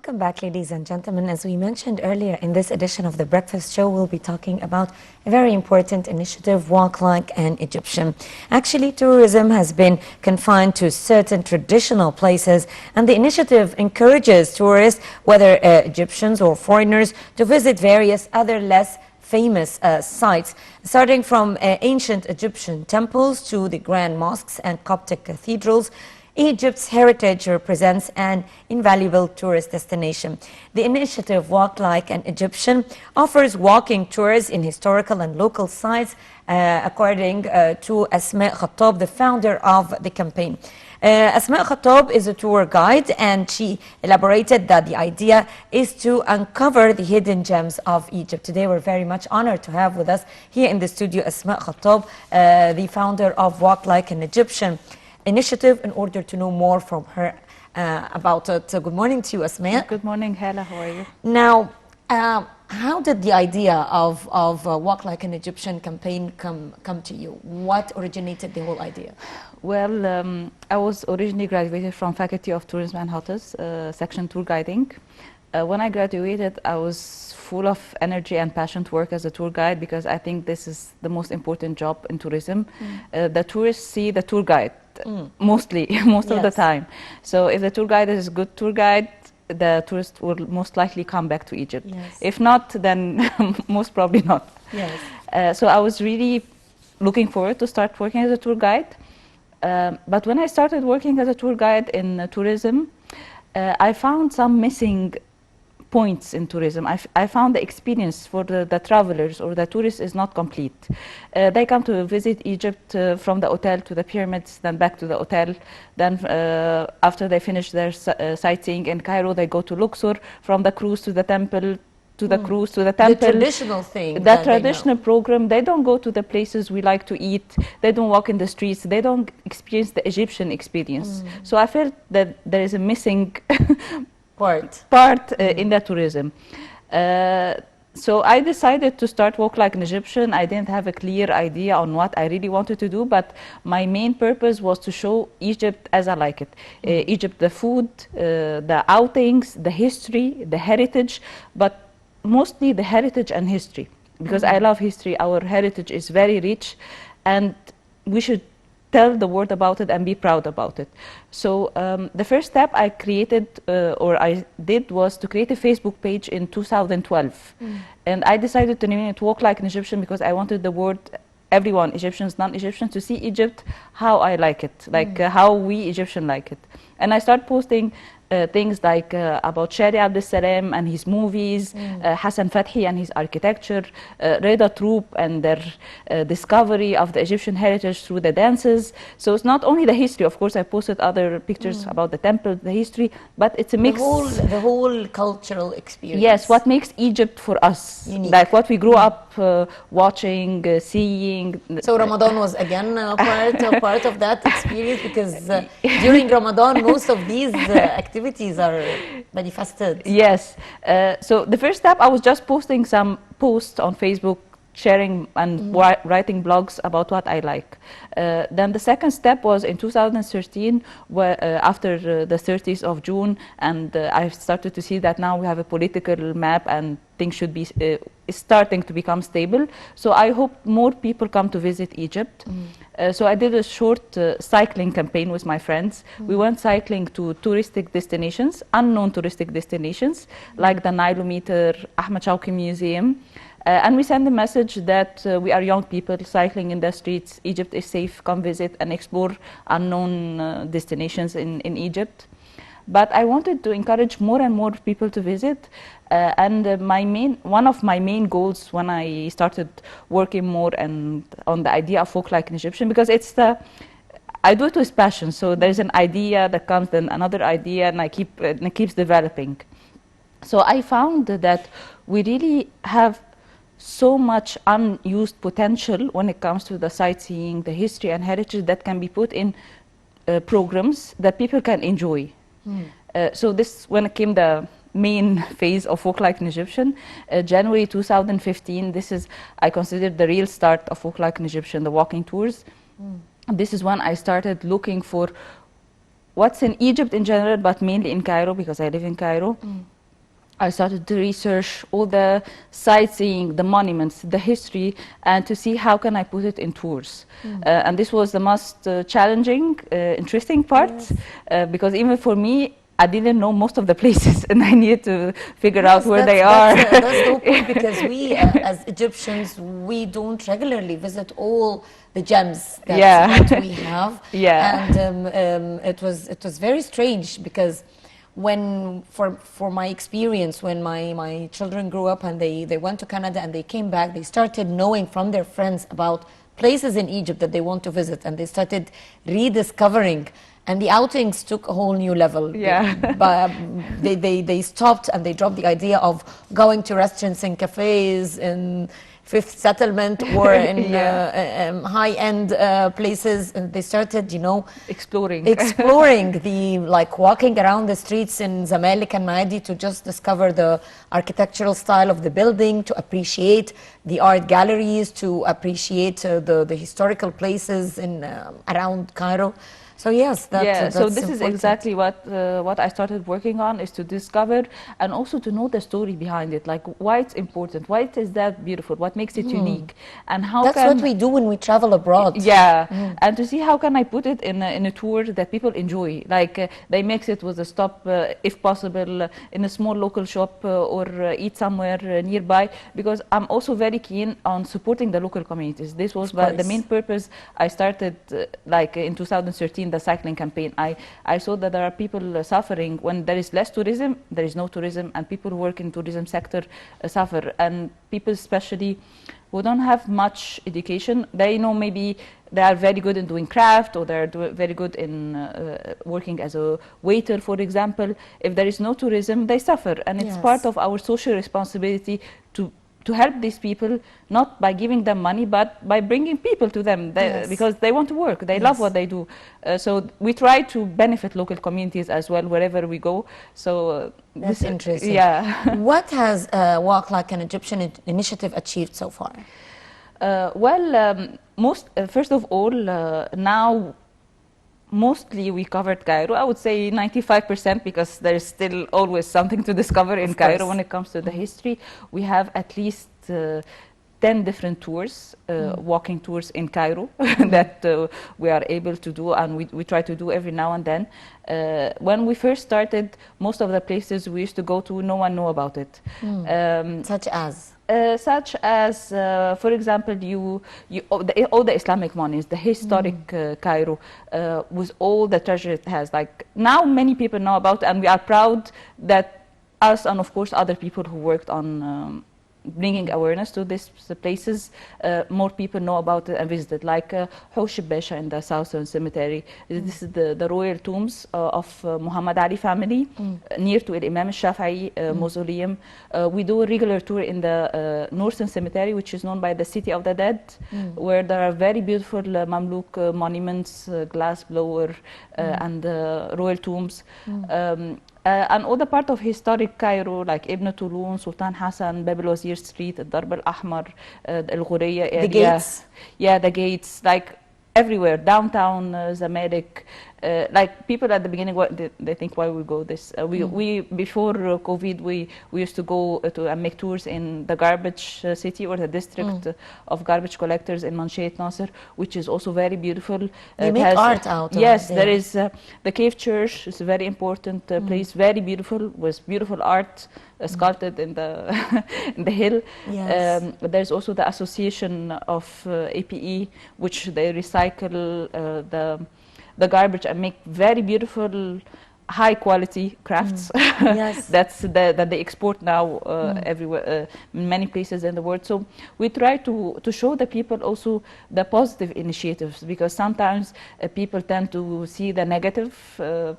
Welcome back, ladies and gentlemen. As we mentioned earlier, in this edition of The Breakfast Show, we'll be talking about a very important initiative, Walk Like an Egyptian. Actually, tourism has been confined to certain traditional places, and the initiative encourages tourists, whether Egyptians or foreigners, to visit various other less famous sites, starting from ancient Egyptian temples to the grand mosques and Coptic cathedrals. Egypt's heritage represents an invaluable tourist destination. The initiative Walk Like an Egyptian offers walking tours in historical and local sites, according to Asmaa Khattab, the founder of the campaign. Asmaa Khattab is a tour guide, and she elaborated that the idea is to uncover the hidden gems of Egypt. Today we're very much honored to have with us here in the studio Asmaa Khattab, the founder of Walk Like an Egyptian initiative, in order to know more from her about it. So good morning to you, Asmaa. Good morning, Hala. How are you? Now, how did the idea of Walk Like an Egyptian campaign come to you? What originated the whole idea? Well, I was originally graduated from Faculty of Tourism and Hotels, section tour guiding. When I graduated, I was full of energy and passion to work as a tour guide, because I think this is the most important job in tourism. The tourists see the tour guide mostly, most of the time. So if the tour guide is a good tour guide, the tourist will most likely come back to Egypt. Yes. If not, then most probably not. Yes. So I was really looking forward to start working as a tour guide. But when I started working as a tour guide in tourism, I found some missing points in tourism. I found the experience for the travelers or the tourists is not complete. They come to visit Egypt from the hotel to the pyramids, then back to the hotel. Then after they finish their sightseeing in Cairo, they go to Luxor, from the cruise to the temple, to the cruise to the temple. The traditional thing. The traditional program. They don't go to the places we like to eat. They don't walk in the streets. They don't experience the Egyptian experience. So I felt that there is a missing part in the tourism. So I decided to start Walk Like an Egyptian. I didn't have a clear idea on what I really wanted to do, but my main purpose was to show Egypt as I like it. Egypt, the food, the outings, the history, the heritage, but mostly the heritage and history, because I love history. Our heritage is very rich, and we should tell the world about it and be proud about it. So the first step I created, or I did, was to create a Facebook page in 2012. And I decided to name it Walk Like an Egyptian, because I wanted the world, everyone, Egyptians, non-Egyptians, to see Egypt how I like it, like how we Egyptians like it. And I started posting things like about Shari Abdel Salam and his movies, Hassan Fathi and his architecture, Reda Troop and their discovery of the Egyptian heritage through the dances. So it's not only the history. Of course, I posted other pictures about the temple, the history, but it's a mix. The whole cultural experience. Yes, what makes Egypt for us, unique. Like what we grew up watching, seeing. So Ramadan was again part of that experience, because during Ramadan most of these activities are manifested. Yes. So the first step, I was just posting some posts on Facebook, sharing and writing blogs about what I like. Then the second step was in 2013, where after the 30th of June, and I started to see that now we have a political map and things should be starting to become stable. So I hope more people come to visit Egypt. So I did a short cycling campaign with my friends. We went cycling to touristic destinations, unknown touristic destinations, like the Nilometer, Ahmed Shawki Museum. And we send a message that we are young people cycling in the streets. Egypt is safe. Come visit and explore unknown destinations in Egypt. But I wanted to encourage more and more people to visit. And one of my main goals when I started working more and on the idea of Walk Like an Egyptian, because I do it with passion. So there's an idea that comes, then another idea, and it keeps developing. So I found that we really have so much unused potential when it comes to the sightseeing, the history and heritage that can be put in programs that people can enjoy. So this, when it came the main phase of Walk Like an Egyptian, January 2015, this is, I consider, the real start of Walk Like an Egyptian, the walking tours. This is when I started looking for what's in Egypt in general, but mainly in Cairo, because I live in Cairo. I started to research all the sightseeing, the monuments, the history, and to see how can I put it in tours. And this was the most challenging, interesting part, Yes. because even for me, I didn't know most of the places, and I needed to figure out Yes, where they are. that's the whole point, because we, as Egyptians, we don't regularly visit all the gems that we have. Yeah. And it was very strange, because when, for my experience, when my children grew up and they went to Canada and they came back, they started knowing from their friends about places in Egypt that they want to visit, and they started rediscovering. And the outings took a whole new level. Yeah. But they stopped, and they dropped the idea of going to restaurants and cafes in Fifth Settlement or in high-end places, and they started, Exploring. exploring like walking around the streets in Zamalek and Maadi to just discover the architectural style of the building, to appreciate the art galleries, to appreciate the historical places in around Cairo. So yes, that's So this is important. exactly what I started working on, is to discover and also to know the story behind it, like why it's important, why it is that beautiful, what makes it unique, and how That's what we do when we travel abroad. and to see how can I put it in a tour that people enjoy, like they mix it with a stop, if possible, in a small local shop or eat somewhere nearby, because I'm also very keen on supporting the local communities. This was the main purpose I started like in 2013, the cycling campaign. I saw that there are people suffering when there is less tourism, there is no tourism, and people who work in tourism sector suffer, and people especially who don't have much education. They know maybe they are very good in doing craft, or they're very good in working as a waiter, for example. If there is no tourism, they suffer, and it's part of our social responsibility to help these people, not by giving them money, but by bringing people to them, because they want to work, they love what they do. So we try to benefit local communities as well wherever we go. So that's interesting. Yeah. What has Walk Like an Egyptian initiative achieved so far? First of all, now mostly we covered Cairo. I would say 95%, because there is still always something to discover in Cairo when it comes to the history. We have at least 10 different tours, walking tours in Cairo that we are able to do, and we try to do every now and then. When we first started, most of the places we used to go to, no one knew about it. Such as? For example, all the Islamic monies, the historic Cairo, with all the treasure it has. Like now, many people know about it, and we are proud that us and of course other people who worked on bringing awareness to these places, more people know about it and visit it, like Hosh Besha in the Southern Cemetery. This is the royal tombs of Muhammad Ali family, near to Imam Shafi'i mausoleum. We do a regular tour in the Northern Cemetery, which is known by the City of the Dead, where there are very beautiful Mamluk monuments, glass blower, and royal tombs. And all the part of historic Cairo, like Ibn Tulun, Sultan Hassan, Bab al Wazir Street, Darb al Ahmar, Al Ghurayya area. The gates? Yeah, the gates, like everywhere, downtown, Zamalek. Like people at the beginning, they think, why we go this? We before COVID, we used to go to make tours in the garbage city, or the district of garbage collectors in Manshiat Nasser, which is also very beautiful. They make art out of it. Yes, there is the Cave Church. It's a very important place, very beautiful, with beautiful art sculpted in the in the hill. Yes. There's also the association of APE, which they recycle the garbage and make very beautiful, high quality crafts. Yes. that they export now everywhere, in many places in the world. So we try to show the people also the positive initiatives, because sometimes people tend to see the negative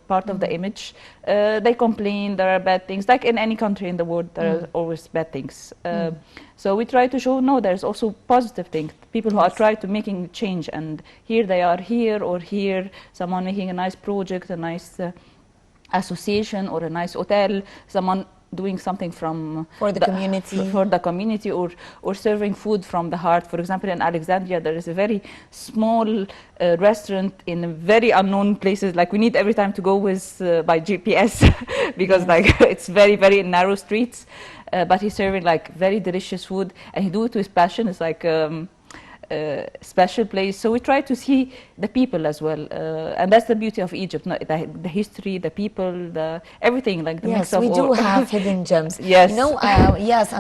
part of the image. They complain there are bad things, like in any country in the world there are always bad things. So we try to show, no, there's also positive things. People who are trying to making change, and here they are, here or here, someone making a nice project, a nice association or a nice hotel, someone doing something from For the community. for the community, or serving food from the heart. For example, in Alexandria, there is a very small restaurant in very unknown places. Like we need every time to go with by GPS because like it's very, very narrow streets. But he's serving like very delicious food, and he do it with passion. It's like special place. So we try to see the people as well, and that's the beauty of Egypt. No, the history, the people, the everything, like the mix of we do all. have hidden gems. Yes. You know, yes,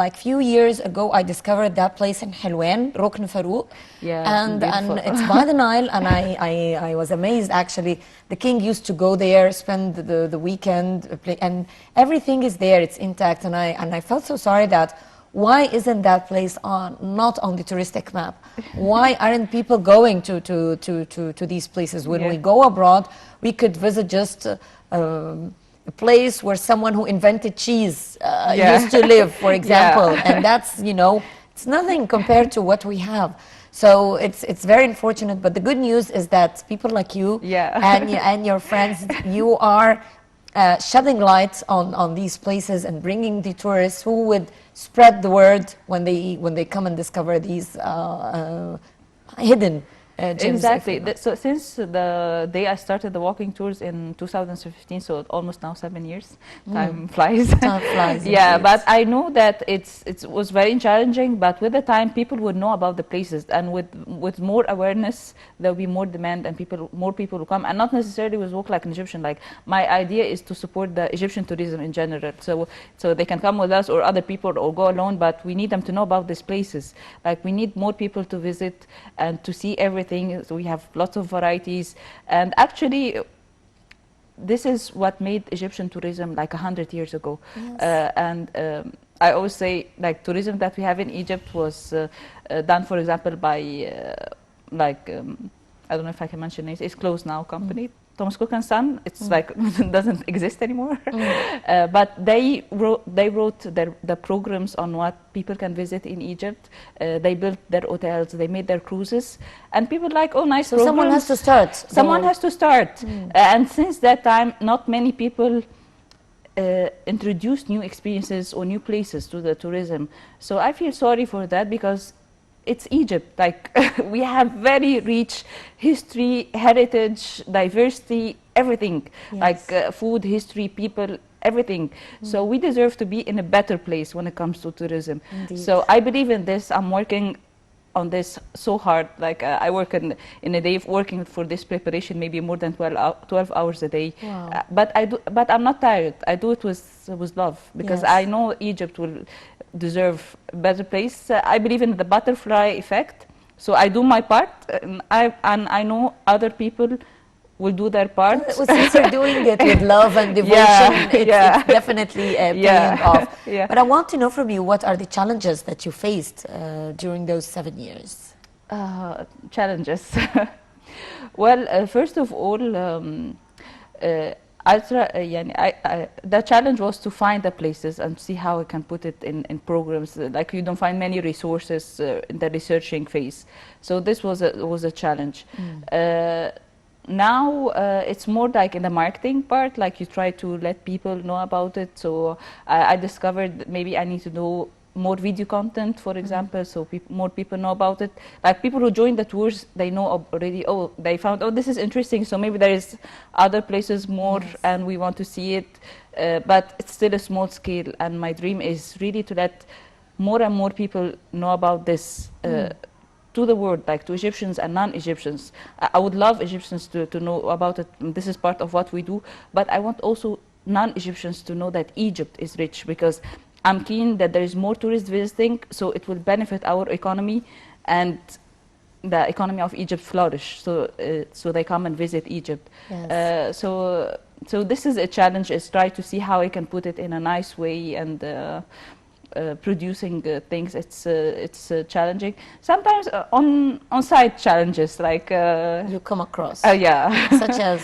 like few years ago, I discovered that place in Helwan, Rukn Farouk. Yeah, and beautiful. it's by the Nile, and I was amazed actually. The king used to go there, spend the weekend, and everything is there, it's intact, and I felt so sorry that why isn't that place not on the touristic map? Why aren't people going to these places? When we go abroad, we could visit just a place where someone who invented cheese used to live, for example, and that's, you know, it's nothing compared to what we have. So it's very unfortunate, but the good news is that people like you and your friends, you are shedding light on these places and bringing the tourists who would spread the word when they come and discover these hidden gems. Exactly. So since the day I started the walking tours in 2015, so almost now 7 years, time flies. Time flies. Yeah, indeed. but I know that it was very challenging. But with the time, people would know about the places, and with more awareness, there will be more demand, and more people will come, and not necessarily with walk like an Egyptian. Like my idea is to support the Egyptian tourism in general, so they can come with us or other people or go alone. But we need them to know about these places. Like we need more people to visit and to see everything. So we have lots of varieties, and actually this is what made Egyptian tourism like 100 years ago. I always say, like, tourism that we have in Egypt was done, for example, by I don't know if I can mention names, it's closed now company, Thomas Cook and Son. It's like doesn't exist anymore. But they wrote the programs on what people can visit in Egypt. They built their hotels, they made their cruises, and people like, oh, nice. So programs. Someone has to start. Someone has to start, and since that time, not many people introduced new experiences or new places to the tourism. So I feel sorry for that, because it's Egypt. Like we have very rich history, heritage, diversity, everything. Like food, history, people, everything. So we deserve to be in a better place when it comes to tourism. Indeed. So I believe in this. I'm working on this so hard. Like I work in a day working for this preparation, maybe more than 12 hours a day. Wow. But I'm not tired. I do it with love, because I know Egypt will deserve a better place. I believe in the butterfly effect, so I do my part, and I know other people will do their part. Well, since you're doing it with love and devotion, it's definitely paying off. But I want to know from you, what are the challenges that you faced during those 7 years? Challenges. Well, first of all, the challenge was to find the places and see how I can put it in programs. Like you don't find many resources in the researching phase, so this was a challenge. Now it's more like in the marketing part, like you try to let people know about it. So I discovered maybe I need to do more video content, for example, so more people know about it. Like people who join the tours, they know already, oh, they found, oh, this is interesting, so maybe there is other places more and we want to see it, but it's still a small scale, and my dream is really to let more and more people know about this to the world, like to Egyptians and non-Egyptians. I would love Egyptians to know about it. This is part of what we do, but I want also non-Egyptians to know that Egypt is rich, because I'm keen that there is more tourists visiting, so it will benefit our economy and the economy of Egypt flourish. So they come and visit Egypt. Yes. So this is a challenge, is try to see how I can put it in a nice way, and producing things. It's challenging. Sometimes on-site challenges, like you come across. Such as.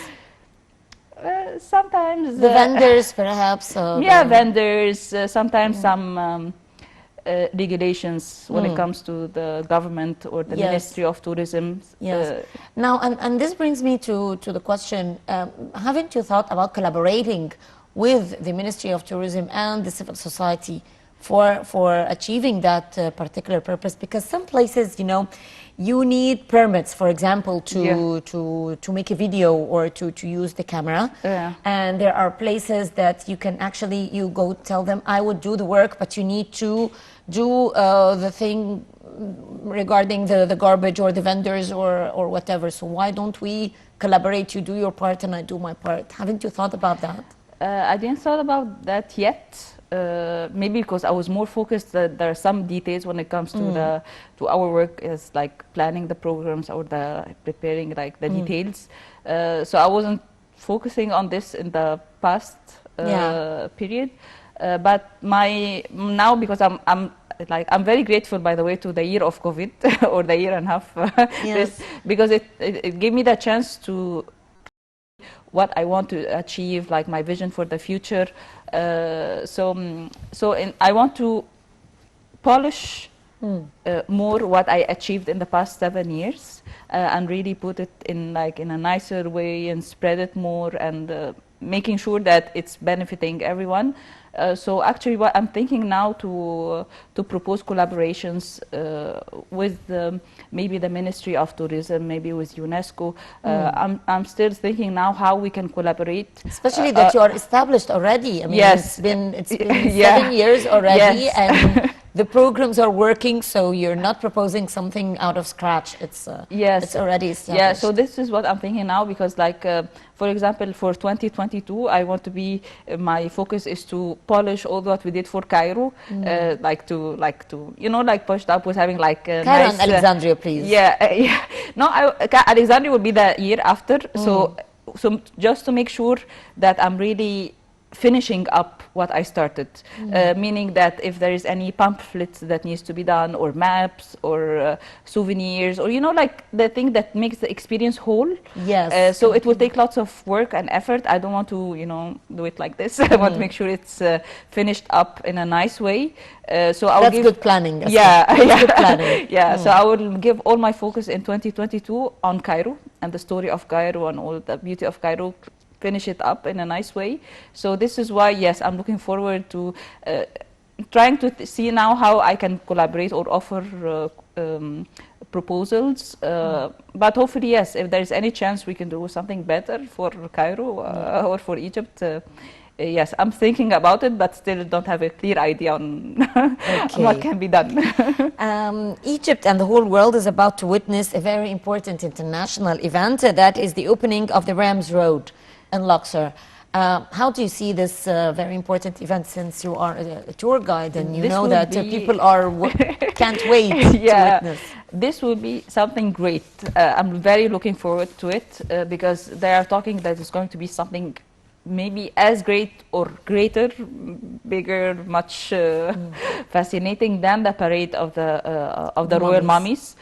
Sometimes the vendors, perhaps. Vendors. Sometimes some regulations when it comes to the government or the Ministry of Tourism. Now, and this brings me to the question: haven't you thought about collaborating with the Ministry of Tourism and the civil society for achieving that particular purpose? Because some places, you know, you need permits, for example, to make a video or to use the camera. Yeah. And there are places that you can actually, you go tell them, I would do the work, but you need to do the thing regarding the garbage or the vendors or whatever. So why don't we collaborate? You do your part and I do my part. Haven't you thought about that? I didn't thought about that yet. Maybe because I was more focused that there are some details when it comes to our work, is like planning the programs or the preparing like the details. So I wasn't focusing on this in the past period. But now, because I'm very grateful, by the way, to the year of COVID or the year and a half, Yes. because it gave me the chance to what I want to achieve, like my vision for the future. I want to polish more what I achieved in the past 7 years and really put it in like in a nicer way and spread it more and making sure that it's benefiting everyone. So actually what I'm thinking now to propose collaborations with maybe the Ministry of Tourism, maybe with UNESCO. I'm still thinking now how we can collaborate. Especially that you are established already. I mean, Yes. it's been 7 years already, Yes. and the programs are working, so you're not proposing something out of scratch. It's it's already established. Yeah, so this is what I'm thinking now, because like for example, for 2022, I want to be my focus is to polish all what we did for Cairo, like to you know, like pushed up with having like Cairo nice, and Alexandria, please. yeah. No, Alexandria will be the year after. So just to make sure that I'm really finishing up what I started, meaning that if there is any pamphlets that needs to be done, or maps, or souvenirs, or you know, like the thing that makes the experience whole. Yes. So it will take lots of work and effort. I don't want to, you know, do it like this. I want to make sure it's finished up in a nice way. So I'll That's good planning. Yeah, That's good planning. yeah. So I will give all my focus in 2022 on Cairo and the story of Cairo and all the beauty of Cairo. Finish it up in a nice way. So this is why, yes, I'm looking forward to trying to see now how I can collaborate or offer proposals. But hopefully, yes, if there is any chance we can do something better for Cairo or for Egypt. Yes, I'm thinking about it, but still don't have a clear idea on what can be done. Egypt and the whole world is about to witness a very important international event. That is the opening of the Rams Road in Luxor. How do you see this very important event, since you are a tour guide and you This know will that be- people can't wait to witness? This will be something great. I'm very looking forward to it because they are talking that it's going to be something maybe as great or greater, bigger, much fascinating than the parade of the royal mummies.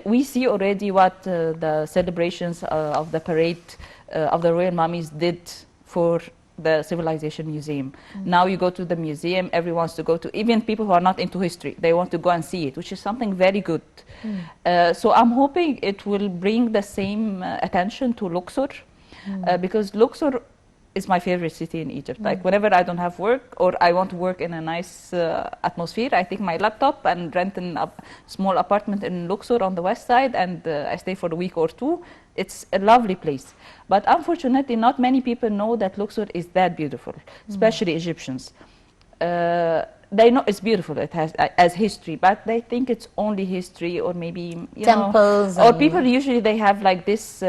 We see already what the celebrations of the parade of the royal mummies did for the Civilization Museum. Now you go to the museum, everyone wants to go to, even people who are not into history, they want to go and see it, which is something very good. So I'm hoping it will bring the same attention to Luxor, because Luxor is my favorite city in Egypt. Like whenever I don't have work or I want to work in a nice atmosphere, I take my laptop and rent a small apartment in Luxor on the west side, and I stay for a week or two. It's a lovely place. But unfortunately, not many people know that Luxor is that beautiful, especially Egyptians. They know it's beautiful, it has as history, but they think it's only history, or maybe Temples, or people usually they have like this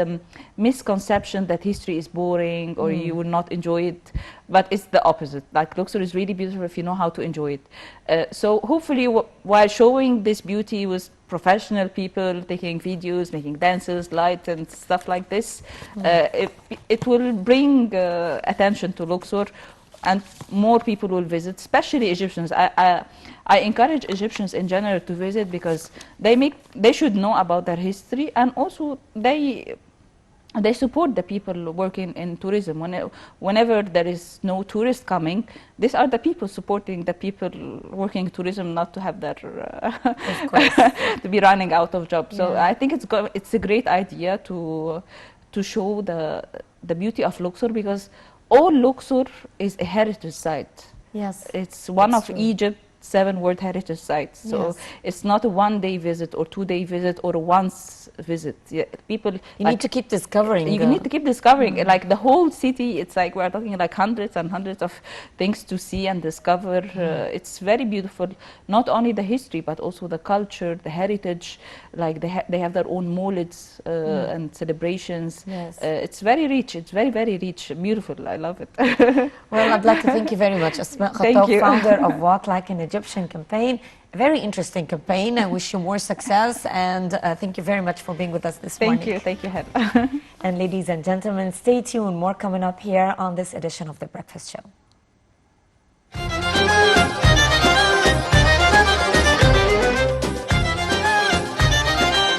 misconception that history is boring or you will not enjoy it, but it's the opposite. Like Luxor is really beautiful if you know how to enjoy it. So hopefully while showing this beauty with professional people taking videos, making dances, lights and stuff like this, it will bring attention to Luxor, and more people will visit, especially Egyptians. I encourage Egyptians in general to visit because they should know about their history, and also they support the people working in tourism. Whenever there is no tourist coming, these are the people supporting the people working in tourism, not to have their Of course. to be running out of jobs. So Yeah. I think it's a great idea to show the beauty of Luxor, because all Luxor is a heritage site. Yes. It's one That's of true. Egypt's 7 World Heritage Sites. So Yes. it's not a 1-day visit or 2-day visit or a once visit. Yeah, people You need to keep discovering. you need to keep discovering. Like the whole city, it's like we're talking like hundreds and hundreds of things to see and discover. It's very beautiful. Not only the history, but also the culture, the heritage. Like they have their own molids and celebrations. Yes. It's very rich. It's very, very rich. Beautiful. I love it. Well, I'd like to thank you very much, Asmaa Thank Khattab, you. founder of Walk Like an Egyptian campaign. A very interesting campaign. I wish you more success, and thank you very much for being with us this morning. Thank you, Helen. And ladies and gentlemen, stay tuned. More coming up here on this edition of The Breakfast Show.